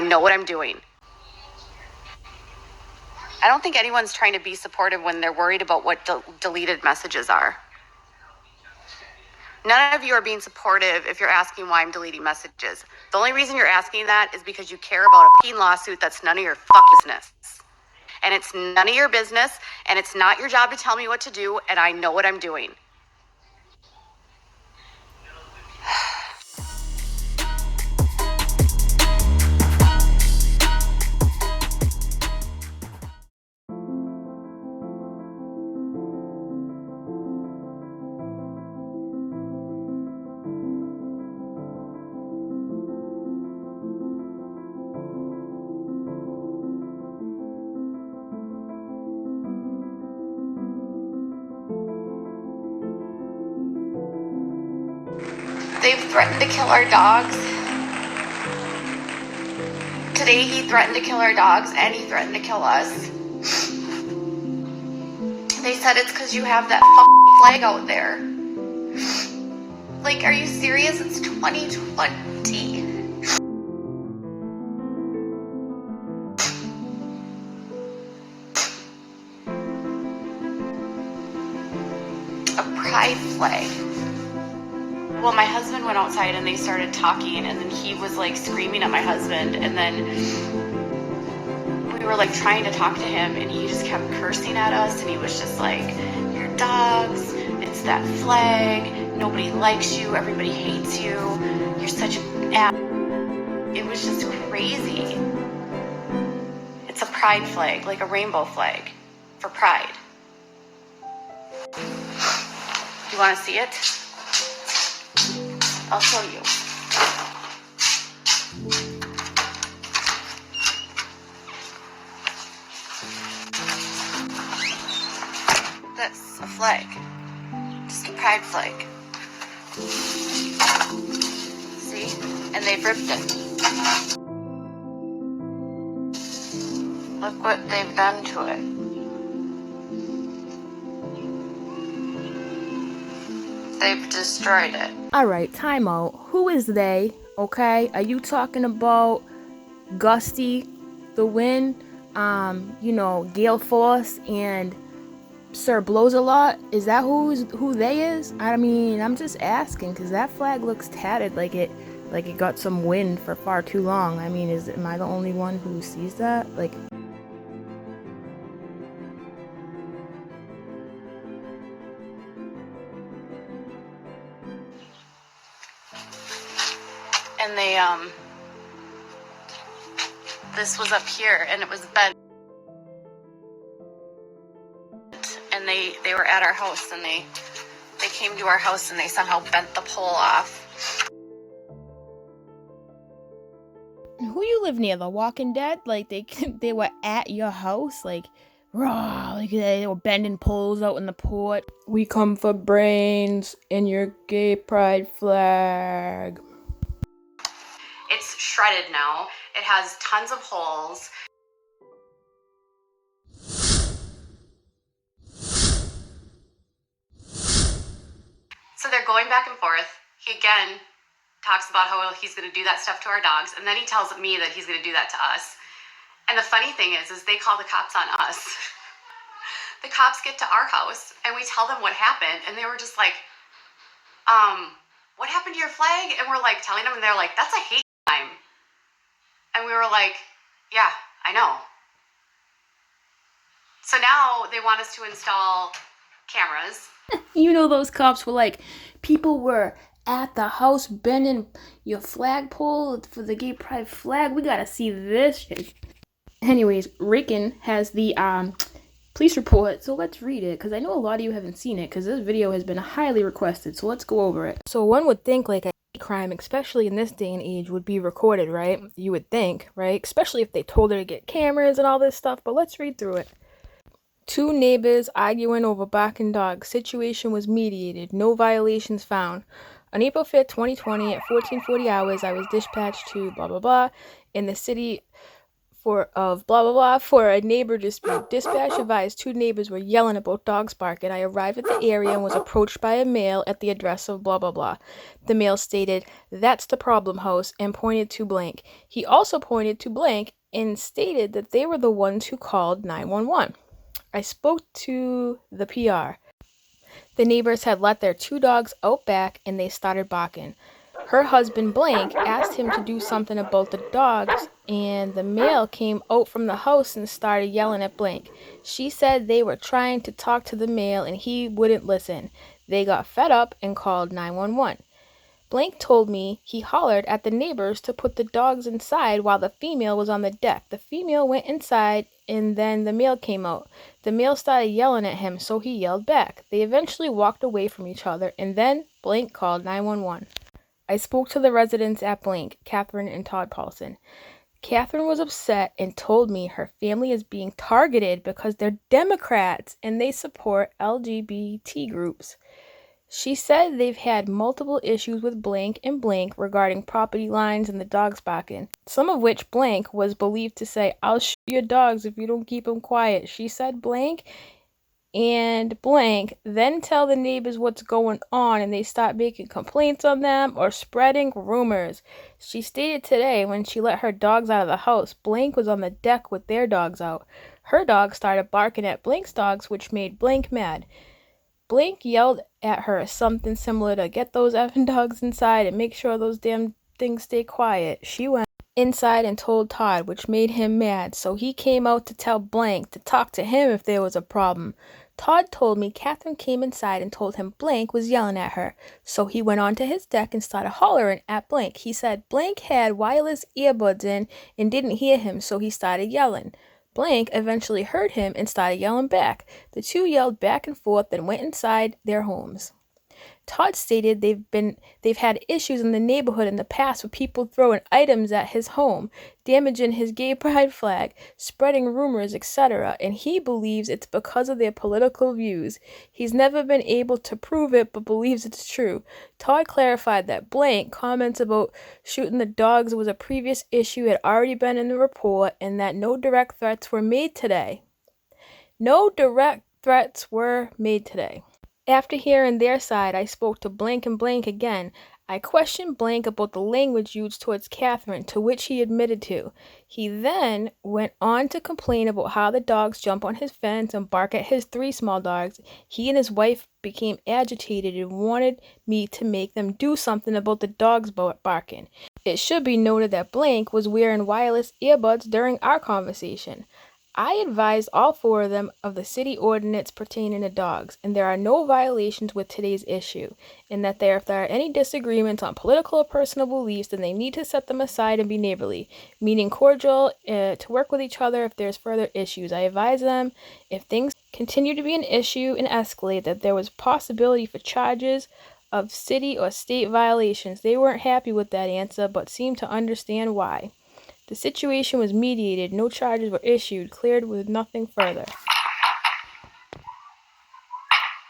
know what I'm doing. I don't think anyone's trying to be supportive when they're worried about what deleted messages are. None of you are being supportive if you're asking why I'm deleting messages. The only reason you're asking that is because you care about a fucking lawsuit that's none of your fucking business. And it's none of your business, and it's not your job to tell me what to do, and I know what I'm doing. They've threatened to kill our dogs. Today he threatened to kill our dogs and he threatened to kill us. They said it's because you have that fucking flag out there. Like, are you serious? It's 2020. A pride flag. Well, my husband went outside and they started talking, and then he was like screaming at my husband, and then we were like trying to talk to him, and he just kept cursing at us, and he was just like, "Your dogs, it's that flag, nobody likes you, everybody hates you, you're such an ass." It was just crazy. It's a pride flag, like a rainbow flag for pride. Do you want to see it? I'll show you. This, a flag. Just a pride flag. See? And they've ripped it. Look what they've done to it. They've destroyed it. Alright, time out. Who is they? Okay? Are you talking about Gusty, the Wind, Gale Force, and Sir Blows a Lot? Is that who they is? I mean, I'm just asking, because that flag looks tatted like it got some wind for far too long. I mean, am I the only one who sees that? Like, and they this was up here and it was bent, and they were at our house, and they came to our house and they somehow bent the pole off. who you live near? The Walking Dead? Like, they were at your house? Like, raw, like they were bending poles out in the port. We come for brains in your gay pride flag. It's shredded now. It has tons of holes. So they're going back and forth. He again talks about how he's going to do that stuff to our dogs, and then he tells me that he's going to do that to us. And the funny thing is they call the cops on us. The cops get to our house, and we tell them what happened, and they were just like, what happened to your flag? And we're like telling them, and they're like, that's a hate crime. And we were like, yeah, I know. So now they want us to install cameras. You know, those cops were like, people were at the house bending your flagpole for the gay pride flag. We gotta see this shit. Anyways, Rakin has the police report, so let's read it, because I know a lot of you haven't seen it, because this video has been highly requested, so let's go over it. So one would think like a crime, especially in this day and age, would be recorded, right? You would think, right? Especially if they told her to get cameras and all this stuff, but let's read through it. 2 neighbors arguing over barking dogs. Situation was mediated. No violations found. On April 5th, 2020, at 14:40 hours, I was dispatched to blah, blah, blah, in the city of blah blah blah for a neighbor dispute. Dispatch advised 2 neighbors were yelling about dogs barking. I arrived at the area and was approached by a male at the address of blah blah blah. The male stated, "That's the problem, host," and pointed to blank. He also pointed to blank and stated that they were the ones who called 911. I spoke to the PR. The neighbors had let their 2 dogs out back and they started barking. Her husband, Blank, asked him to do something about the dogs, and the male came out from the house and started yelling at Blank. She said they were trying to talk to the male and he wouldn't listen. They got fed up and called 911. Blank told me he hollered at the neighbors to put the dogs inside while the female was on the deck. The female went inside and then the male came out. The male started yelling at him, so he yelled back. They eventually walked away from each other and then Blank called 911. I spoke to the residents at Blank, Catherine and Todd Paulson. Catherine was upset and told me her family is being targeted because they're Democrats and they support LGBT groups. She said they've had multiple issues with Blank and Blank regarding property lines and the dogs barking, some of which Blank was believed to say, "I'll shoot your dogs if you don't keep them quiet." She said Blank and Blank then tell the neighbors what's going on and they start making complaints on them or spreading rumors. She stated today when she let her dogs out of the house, Blank was on the deck with their dogs out. Her dog started barking at Blank's dogs, which made Blank mad. Blank yelled at her something similar to "Get those effing dogs inside and make sure those damn things stay quiet." She went inside and told Todd, which made him mad, so he came out to tell Blank to talk to him if there was a problem. Todd told me Catherine came inside and told him Blank was yelling at her, so he went onto his deck and started hollering at Blank. He said Blank had wireless earbuds in and didn't hear him, so he started yelling. Blank eventually heard him and started yelling back. The 2 yelled back and forth, then went inside their homes. Todd stated they've had issues in the neighborhood in the past with people throwing items at his home, damaging his gay pride flag, spreading rumors, etc., and he believes it's because of their political views. He's never been able to prove it, but believes it's true. Todd clarified that Blank comments about shooting the dogs was a previous issue had already been in the report and that no direct threats were made today. No direct threats were made today. After hearing their side, I spoke to Blank and Blank again. I questioned Blank about the language used towards Catherine, to which he admitted to. He then went on to complain about how the dogs jump on his fence and bark at his 3 small dogs. He and his wife became agitated and wanted me to make them do something about the dogs barking. It should be noted that Blank was wearing wireless earbuds during our conversation. I advised all 4 of them of the city ordinance pertaining to dogs, and there are no violations with today's issue, and that if there are any disagreements on political or personal beliefs, then they need to set them aside and be neighborly, meaning cordial, to work with each other if there's further issues. I advised them if things continue to be an issue and escalate, that there was possibility for charges of city or state violations. They weren't happy with that answer, but seemed to understand why. The situation was mediated, no charges were issued, cleared with nothing further.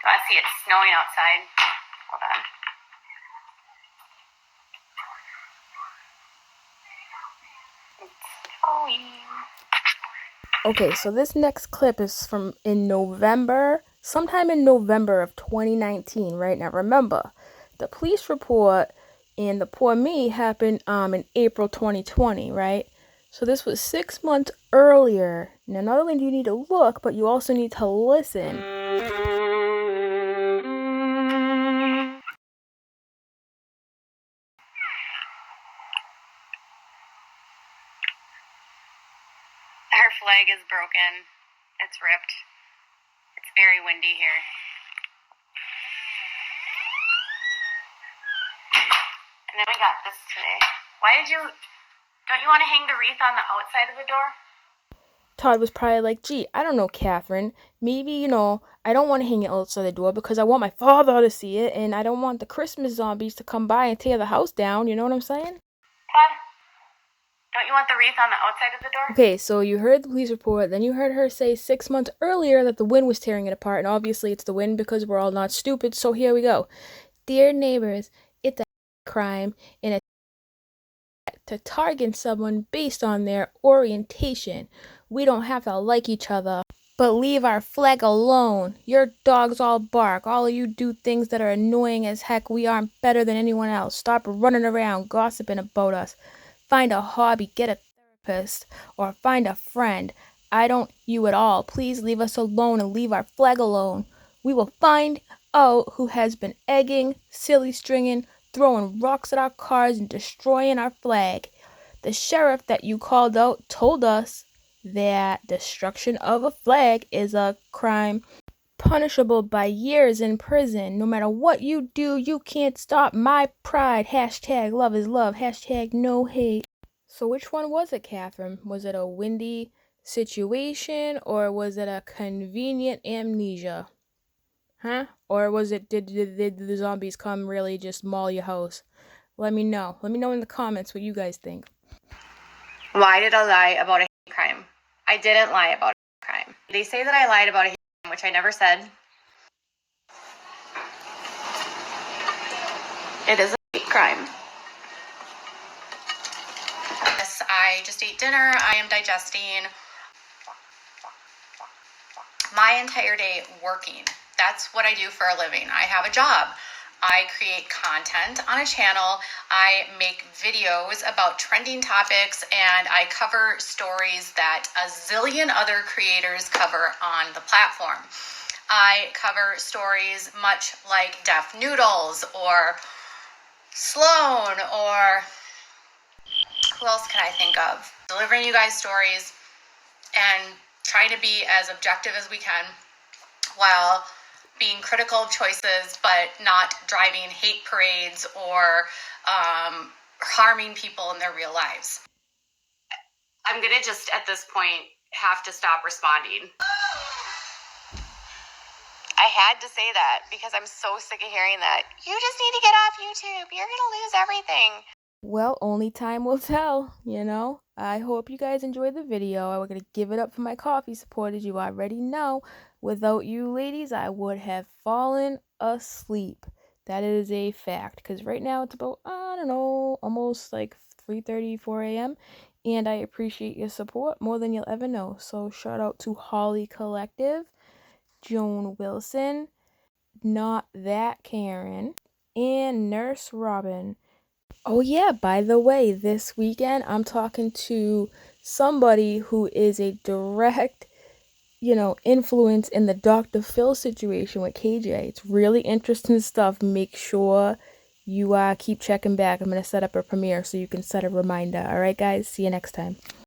I see it's snowing outside. Hold on. It's snowing. Okay, so this next clip is from sometime in November of 2019, right? Now remember, the police report and the poor me happened in April 2020, right? So this was 6 months earlier. Now, not only do you need to look, but you also need to listen. Her flag is broken. It's ripped. It's very windy here. And then we got this today. Don't you want to hang the wreath on the outside of the door? Todd was probably like, "Gee, I don't know, Catherine. Maybe, I don't want to hang it outside the door because I want my father to see it and I don't want the Christmas zombies to come by and tear the house down." You know what I'm saying? Todd, don't you want the wreath on the outside of the door? Okay, so you heard the police report, then you heard her say 6 months earlier that the wind was tearing it apart, and obviously it's the wind because we're all not stupid, so here we go. Dear neighbors, it's a crime and a to target someone based on their orientation. We don't have to like each other, but leave our flag alone. Your dogs all bark. All of you do things that are annoying as heck. We aren't better than anyone else. Stop running around gossiping about us. Find a hobby, get a therapist, or find a friend. I don't you at all. Please leave us alone and leave our flag alone. We will find out who has been egging, silly stringing, throwing rocks at our cars, and destroying our flag. The sheriff that you called out told us that destruction of a flag is a crime punishable by years in prison. No matter what you do, you can't stop my pride. Hashtag love is love. Hashtag no hate. So which one was it, Catherine? Was it a windy situation or was it a convenient amnesia? Huh? Or was it, did the zombies come really just maul your house? Let me know. Let me know in the comments what you guys think. Why did I lie about a hate crime? I didn't lie about a hate crime. They say that I lied about a hate crime, which I never said. It is a hate crime. Yes, I just ate dinner. I am digesting my entire day working. That's what I do for a living. I have a job. I create content on a channel. I make videos about trending topics, and I cover stories that a zillion other creators cover on the platform. I cover stories much like Deaf Noodles or Sloan, or who else can I think of? Delivering you guys stories and trying to be as objective as we can while being critical of choices, but not driving hate parades or harming people in their real lives. I'm going to just, at this point, have to stop responding. I had to say that because I'm so sick of hearing that. You just need to get off YouTube. You're going to lose everything. Well, only time will tell, you know. I hope you guys enjoyed the video. I'm going to give it up for my coffee supporters. You already know. Without you ladies, I would have fallen asleep. That is a fact. Because right now it's about, I don't know, almost like 3:30, 4 a.m. And I appreciate your support more than you'll ever know. So shout out to Holly Collective, Joan Wilson, Not That Karen, and Nurse Robin. Oh yeah, by the way, this weekend I'm talking to somebody who is a direct, influence in the Dr. Phil situation with KJ. It's really interesting stuff. Make sure you keep checking back. I'm going to set up a premiere so you can set a reminder. All right, guys, see you next time.